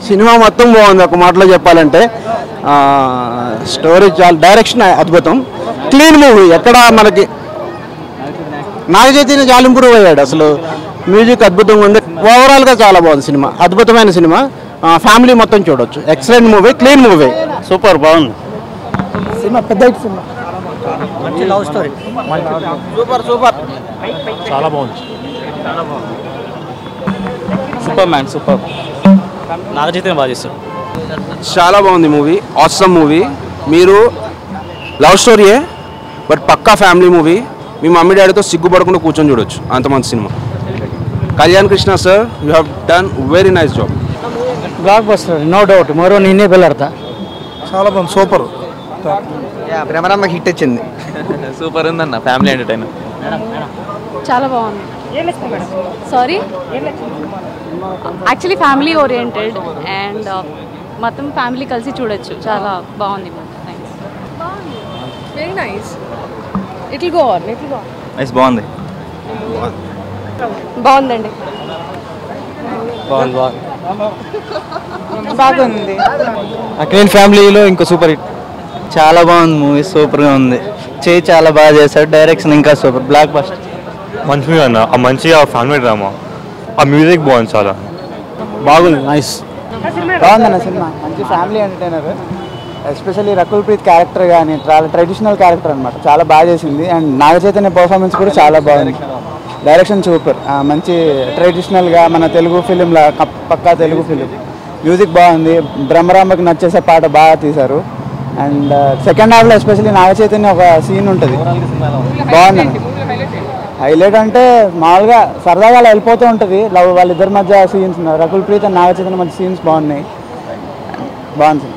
Cinema మొత్తం బాగుంది. ఒక మాటలో చెప్పాలంటే స్టోరీ చాలా, డైరెక్షన్ అద్భుతం, క్లీన్ మూవీ. ఎక్కడ మనకి నాగ చైతన్య చాలా ఇంప్రూవ్ అయ్యాడు. అసలు మ్యూజిక్ అద్భుతంగా ఉంది. ఓవరాల్గా చాలా బాగుంది సినిమా, అద్భుతమైన సినిమా. ఫ్యామిలీ మొత్తం చూడొచ్చు. Excellent movie, clean movie, super బాగుంది సినిమా. పెద్ద సినిమా, మంచి లవ్ స్టోరీ, సూపర్ సూపర్, చాలా బాగుంది. Super man, super. Naga Chaitanya బాగా చేస్తాడు. చాలా బాగుంది మూవీ, ఆసమ్ మూవీ. మీరు లవ్ స్టోరీయే బట్ పక్కా ఫ్యామిలీ మూవీ. మీ మమ్మీ డాడీతో సిగ్గుపడకుండా కూర్చొని చూడొచ్చు, అంత మంచి సినిమా. Kalyan Krishna sir, you have done very nice job. Blockbuster, no doubt. మరో నిన్నే పెళ్ళాడతా. చాలా బాగుంది, సూపర్. భ్రమరాంబకి హిట్ వచ్చింది. సూపర్ ఉందన్న, ఫ్యామిలీ ఎంటర్టైనర్. చాలా బాగుంది. Sorry, actually family oriented and మొత్తం ఫ్యామిలీ కలిసి చూడొచ్చు. చాలా బాగుంది. Very nice. It will go on. Nice, బాగుంది. బాగుందండి. బాగుంది. అక్రేన్ ఫ్యామిలీలో ఇంకో సూపర్ హిట్. చాలా బాగుంది మూవీ, సూపర్గా ఉంది. చాలా బాగా చేశాడు, డైరెక్షన్ ఇంకా సూపర్. బ్లాక్ బస్టర్, మంచి మూవీ అన్న. ఆ మంచి ఆ ఫ్యామిలీ డ్రామా, ఆ మ్యూజిక్ బాగుంది, చాలా బాగుంది, నైస్. బాగుందన్న సినిమా. మంచి family entertainer. Especially Rakul Preet character కానీ చాలా ట్రెడిషనల్ క్యారెక్టర్ అనమాట, చాలా బాగా చేసింది. అండ్ నాగ చైతన్య పర్ఫార్మెన్స్ కూడా చాలా బాగుంది. డైరెక్షన్ సూపర్, మంచి ట్రెడిషనల్గా మన తెలుగు ఫిలింలా, పక్కా తెలుగు ఫిలిం. మ్యూజిక్ బాగుంది. బ్రహ్మరాంబకి నచ్చేసే పాట బాగా తీశారు. అండ్ సెకండ్ హాఫ్లో ఎస్పెషల్లీ నాగ చైతన్య ఒక సీన్ ఉంటుంది, బాగుంది. హైలైట్ అంటే మామూలుగా సరదాగా అలా వెళ్ళిపోతూ ఉంటుంది లవ్, వాళ్ళిద్దరి మధ్య సీన్స్. రకుల్ ప్రీత్ అండ్ నాగ చైతన్య మధ్య సీన్స్ బాగున్నాయి, బాగుంది.